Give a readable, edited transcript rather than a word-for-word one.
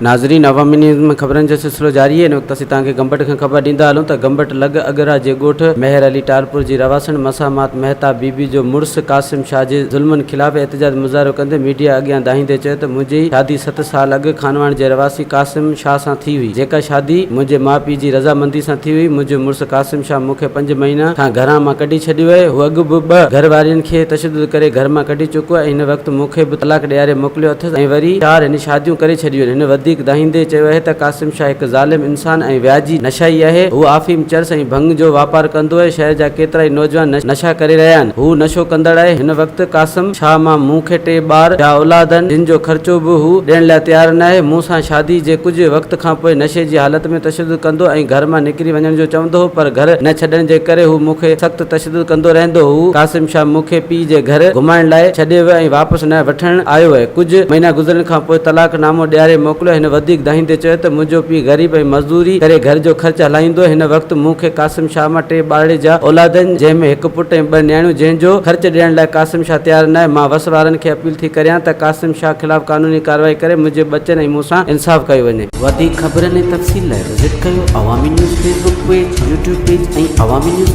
नाज़रीन, अवामी न्यूज़ में ख़बरनि जो सिलसिलो जारी है। इन वक़्तु असीं तव्हांखे गमबट खां ख़बर ॾींदा हलूं त गमबट लॻ अॻड़ा जे ॻोठ महरعلي टालपur जी रहवासण مسمات مهتاب बीबी जो मुड़ुसु قاسم शाह जे ظلمن खिलाफ़ एहतजाज मुज़ाहिरो कंदे मीडिया अॻियां दाहींदे चयो त मुंहिंजी शादी 7 साल अॻु खानवाण जे रवासी قاسم शाह सां थी हुई, जेका शादी मुंहिंजे माउ पीउ जी रज़ामंदी सां थी हुई। मुंहिंजो मुड़ुसु قاسم शाह मूंखे 5 महीना खां घरां मां कढी छॾियो आहे। हू अॻु बि 2 घरवारियुनि खे तशद्दुद करे घर मां कढी चुको आहे। हिन वक़्तु मूंखे बि तलाक ॾियारे मोकिलियो अथसि ऐं वरी 4 हिन शादियूं करे छॾियूं आहिनि। हिन वधीक दाहींदे चयो आहे त قاسم शाह हिकु ज़ालिम इंसान ऐं व्याजी नशाई आहे। हू आफ़ीम, चरस ऐं भंग जो वापार कंदो आहे। शहर जा केतिरा ई नौजवान नशा करे रहिया आहिनि। हू नशो कंदड़ आहे। हिन वक़्तु قاسم शाह मां मूंखे 3 ॿार जा औलाद आहिनि, जिन जो ख़र्चो बि हू ॾियण लाइ तयारु न आहे। मूं सां शादी जे कुझु वक़्त खां पोइ नशे जी हालत में तशद्दुद कंदो ऐं घर मां निकिरी वञण जो चवंदो हो, पर घर न छॾण जे करे हू मूंखे सख़्तु तशद्दुद कंदो रहंदो हो। قاسم शाह मूंखे पीउ जे घर घुमाइण लाइ छॾे वियो ऐं वापसि न वठण आयो आहे। कुझु महीना गुज़रण खां पोइ तलाक नामो ॾियारे मोकिलियो। हिन वधीक दाहींदे चयो त मुंहिंजो पीउ ग़रीब ऐं मज़दूरी करे घर जो ख़र्च हलाईंदो आहे। हिन वक़्तु मूंखे قاسم शाह मां 3 ॿारड़े जा औलाद आहिनि, जंहिंमें 1 पुटु ऐं 2 नियाणियूं, जंहिंजो ख़र्च ॾियण लाइ قاسم शाह तयारु न आहे। मां वस वारनि खे अपील थी करियां त قاسم शाह ख़िलाफ़ कानूनी कार्रवाई करे मुंहिंजे बचनि ऐं मूंसां इंसाफ़ कयो वञे। वधीक ख़बरनि ऐं तफ़सील लाइ विज़िट कयो अवामी news Facebook page, YouTube page ऐं अवामी न्यूज़